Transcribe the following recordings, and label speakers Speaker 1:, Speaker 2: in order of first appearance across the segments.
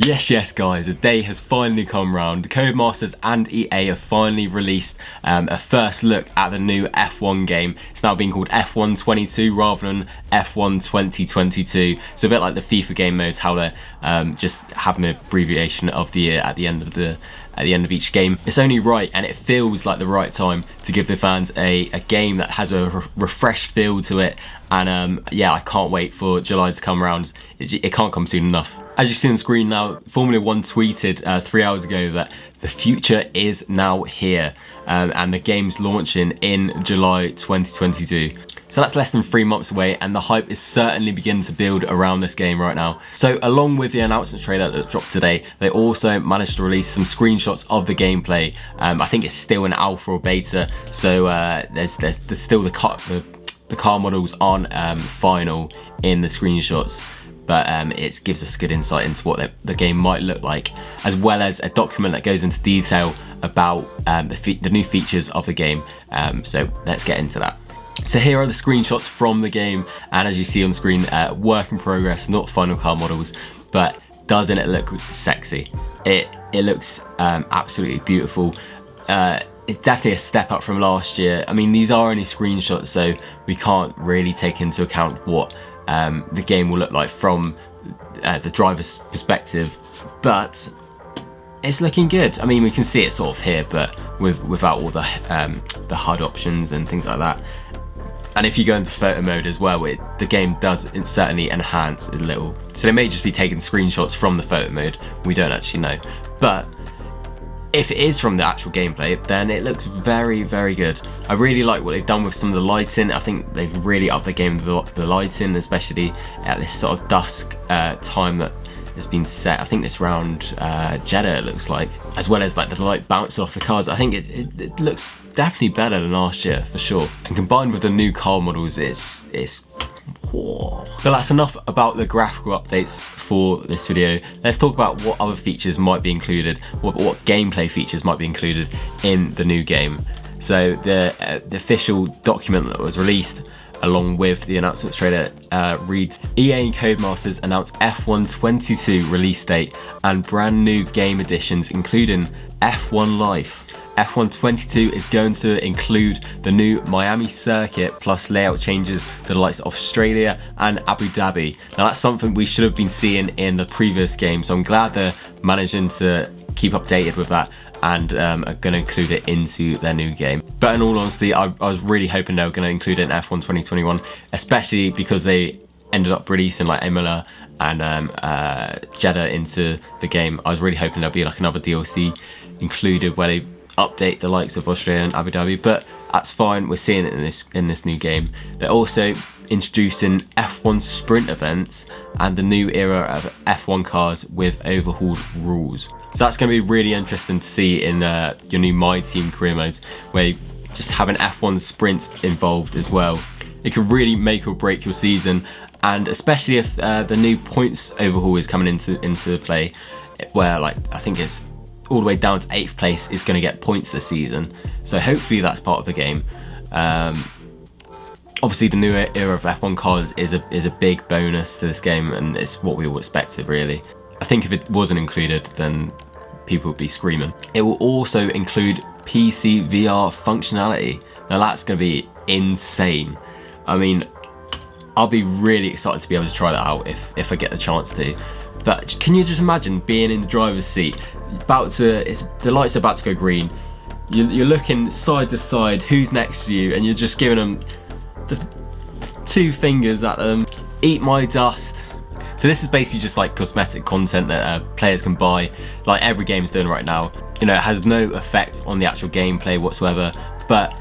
Speaker 1: Yes guys, the day has finally come round. Codemasters and EA have finally released a first look at the new F1 game. It's now being called F1 22 rather than F1 2022. So a bit like the FIFA game modes, how they're just having an abbreviation of the year at the end of each game. It's only right, and it feels like the right time to give the fans a game that has a refreshed feel to it. And yeah, I can't wait for July to come around. It can't come soon enough. As you see on screen now, Formula 1 tweeted 3 hours ago that the future is now here, and the game's launching in July 2022. So that's less than 3 months away, and the hype is certainly beginning to build around this game right now. So along with the announcement trailer that dropped today, they also managed to release some screenshots of the gameplay. I think it's still an alpha or beta, so there's still the car models aren't final in the screenshots. But it gives us good insight into what the game might look like, as well as a document that goes into detail about the new features of the game. So let's get into that. So here are the screenshots from the game, and as you see on screen, work in progress, not final car models, but doesn't it look sexy? It looks absolutely beautiful. It's definitely a step up from last year. I mean, these are only screenshots, so we can't really take into account what the game will look like from the driver's perspective, but it's looking good. I mean, we can see it sort of here, but without all the HUD options and things like that. And if you go into photo mode as well, the game does certainly enhance a little. So they may just be taking screenshots from the photo mode. We don't actually know, but if it is from the actual gameplay, then it looks very, very good. I really like what they've done with some of the lighting. I think they've really upped the game with the lighting, especially at this sort of dusk time that has been set. I think this round Jeddah, it looks like, as well as like the light bouncing off the cars. I think it looks definitely better than last year for sure. And combined with the new car models, it's whoa. But that's enough about the graphical updates for this video. Let's talk about what other features might be included, what gameplay features might be included in the new game. So the official document that was released along with the announcement trailer reads, EA Codemasters announced F1 22 release date and brand new game additions including F1 Life. F1 22 is going to include the new Miami circuit plus layout changes to the likes of Australia and Abu Dhabi. Now that's something we should have been seeing in the previous game, so I'm glad they're managing to keep updated with that and are going to include it into their new game. But in all honesty, I was really hoping they were going to include it in F1 2021, especially because they ended up releasing like Imola and Jeddah into the game. I was really hoping there'd be like another DLC included where they update the likes of Australia and Abu Dhabi, but that's fine. We're seeing it in this new game. They're also introducing F1 sprint events and the new era of F1 cars with overhauled rules. So that's going to be really interesting to see in your new My Team career modes, where you just have an F1 sprint involved as well. It could really make or break your season, and especially if the new points overhaul is coming into play, where like I think it's all the way down to 8th place is going to get points this season. So hopefully that's part of the game. Obviously the new era of F1 cars is a big bonus to this game, and it's what we all expected really. I think if it wasn't included, then people would be screaming. It will also include PC VR functionality. Now that's going to be insane. I mean, I'll be really excited to be able to try that out if I get the chance to. But can you just imagine being in the driver's seat, the lights are about to go green, you're looking side to side, who's next to you, and you're just giving them the 2 fingers at them, eat my dust. So this is basically just like cosmetic content that players can buy, like every game's doing right now. You know, it has no effect on the actual gameplay whatsoever, but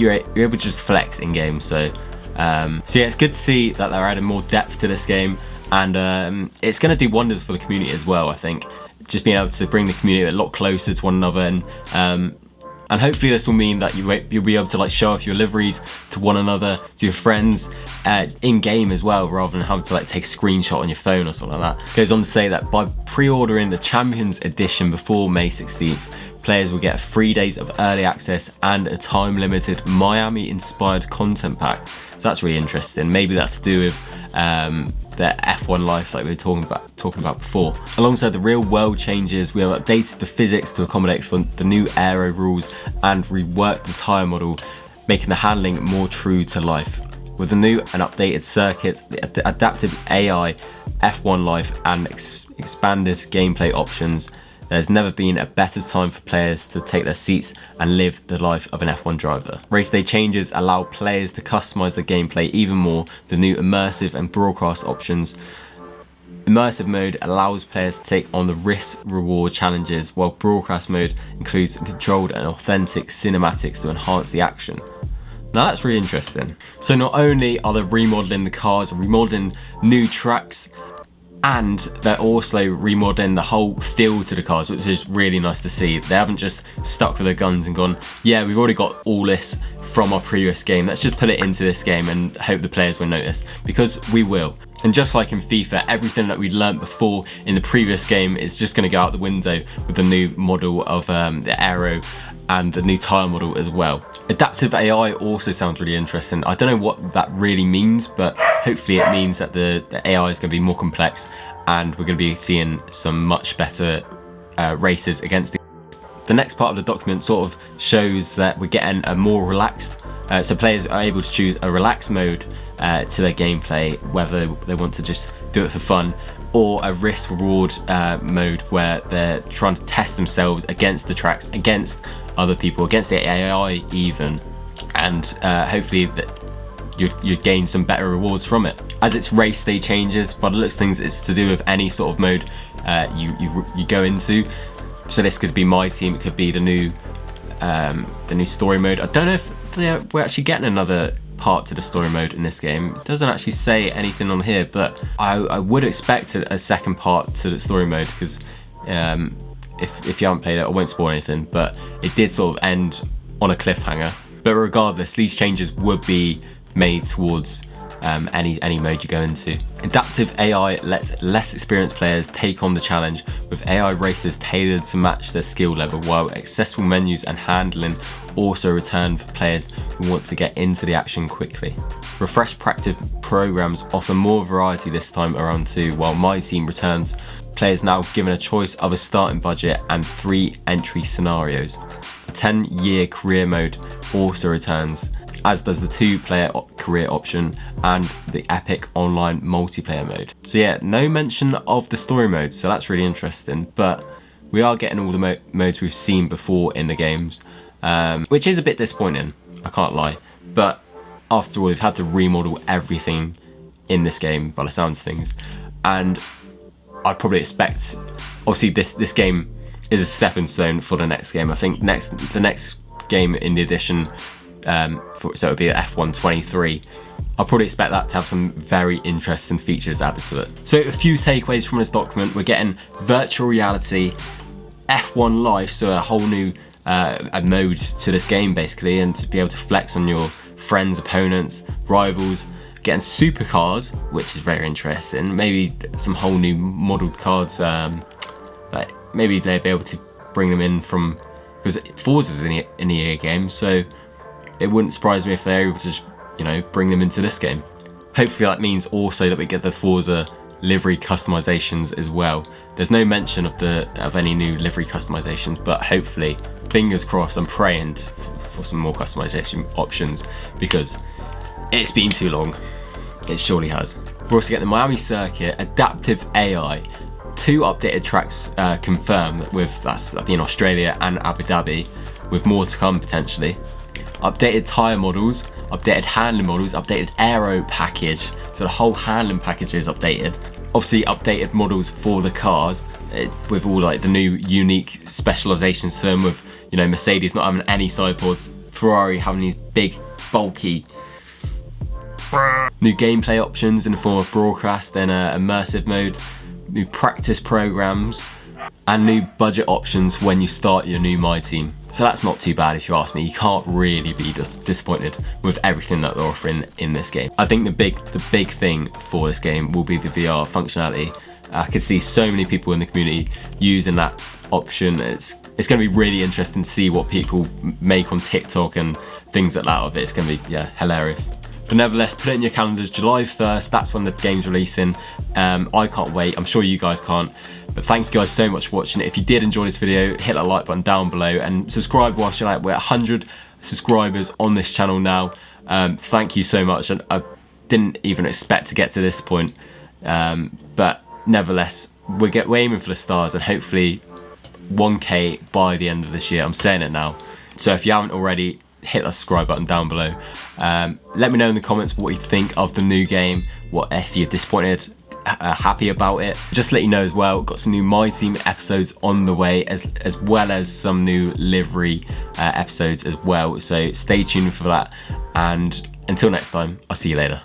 Speaker 1: you're able to just flex in game. So yeah, it's good to see that they're adding more depth to this game, and it's going to do wonders for the community as well. I think just being able to bring the community a lot closer to one another, and hopefully this will mean that you'll be able to like show off your liveries to one another, to your friends, in game as well, rather than having to like take a screenshot on your phone or something like that. It goes on to say that by pre-ordering the Champions Edition before May 16th, players will get 3 days of early access and a time-limited Miami-inspired content pack. So that's really interesting. Maybe that's to do with the F1 life like we were talking about before. Alongside the real world changes, we have updated the physics to accommodate for the new aero rules and reworked the tyre model, making the handling more true to life. With the new and updated circuits, the adaptive AI, F1 life and expanded gameplay options, there's never been a better time for players to take their seats and live the life of an F1 driver. Race day changes allow players to customize their gameplay even more. The new immersive and broadcast options. Immersive mode allows players to take on the risk-reward challenges, while broadcast mode includes controlled and authentic cinematics to enhance the action. Now that's really interesting. So not only are they remodeling the cars, remodeling new tracks, and they're also remodeling the whole feel to the cars, which is really nice to see. They haven't just stuck with their guns and gone, yeah, we've already got all this from our previous game, let's just put it into this game and hope the players will notice, because we will. And just like in FIFA, everything that we learnt before in the previous game is just going to go out the window with the new model of the aero and the new tyre model as well. Adaptive AI also sounds really interesting. I don't know what that really means, but hopefully it means that the AI is going to be more complex and we're going to be seeing some much better races against the next part of the document sort of shows that we're getting a more relaxed, so players are able to choose a relaxed mode to their gameplay, whether they want to just do it for fun, or a risk-reward mode where they're trying to test themselves against the tracks, against other people, against the AI even, and hopefully that you gain some better rewards from it. As it's race day changes, by the looks of things, it's to do with any sort of mode you go into. So this could be my team, it could be the new story mode. I don't know if we're actually getting another part to the story mode in this game. It doesn't actually say anything on here, but I would expect a second part to the story mode, because if you haven't played it, I won't spoil anything, but it did sort of end on a cliffhanger. But regardless, these changes would be made towards any mode you go into. Adaptive AI lets less experienced players take on the challenge, with AI races tailored to match their skill level, while accessible menus and handling also return for players who want to get into the action quickly. Refreshed practice programs offer more variety this time around too, while My Team returns. Players now given a choice of a starting budget and 3 entry scenarios. The 10-year career mode also returns, as does the 2-player career option and the epic online multiplayer mode. So yeah, no mention of the story mode, so that's really interesting, but we are getting all the modes we've seen before in the games, which is a bit disappointing, I can't lie. But after all, we've had to remodel everything in this game by the sounds of things, and I'd probably expect, obviously this game is a stepping stone for the next game. I think the next game in the edition, so it would be F1 23, I'll probably expect that to have some very interesting features added to it. So a few takeaways from this document: we're getting virtual reality, F1 life, so a whole new a mode to this game basically, and to be able to flex on your friends, opponents, rivals. Getting supercars, which is very interesting. Maybe some whole new modelled cars, like maybe they'd be able to bring them in from, because Forza's in the EA game, so it wouldn't surprise me if they're able to just, bring them into this game. Hopefully that means also that we get the Forza livery customizations as well. There's no mention of any new livery customizations, but hopefully, fingers crossed, I'm praying for some more customization options, because it's been too long. It surely has. We're also getting the Miami circuit, adaptive AI, 2 updated tracks confirmed, with that'll be in Australia and Abu Dhabi, with more to come potentially. Updated tyre models, updated handling models, updated aero package, so the whole handling package is updated. Obviously updated models for the cars, with all like the new unique specializations to them, with Mercedes not having any side pods, Ferrari having these big bulky new gameplay options in the form of broadcast and immersive mode, new practice programs, and new budget options when you start your new My Team. So that's not too bad if you ask me. You can't really be disappointed with everything that they're offering in this game. I think the big thing for this game will be the VR functionality. I could see so many people in the community using that option. It's going to be really interesting to see what people make on TikTok and things like that of it. It's going to be hilarious. But nevertheless, put it in your calendars, July 1st, that's when the game's releasing. I can't wait, I'm sure you guys can't. But thank you guys so much for watching. If you did enjoy this video, hit that like button down below and subscribe whilst you're at it. We're at 100 subscribers on this channel now. Thank you so much. And I didn't even expect to get to this point. But nevertheless, we're aiming for the stars and hopefully 1K by the end of this year. I'm saying it now. So if you haven't already, hit that subscribe button down below. Let me know in the comments what you think of the new game, what if you're disappointed, happy about it. Just to let you know as well, got some new My Team episodes on the way, as well as some new livery episodes as well. So stay tuned for that. And until next time, I'll see you later.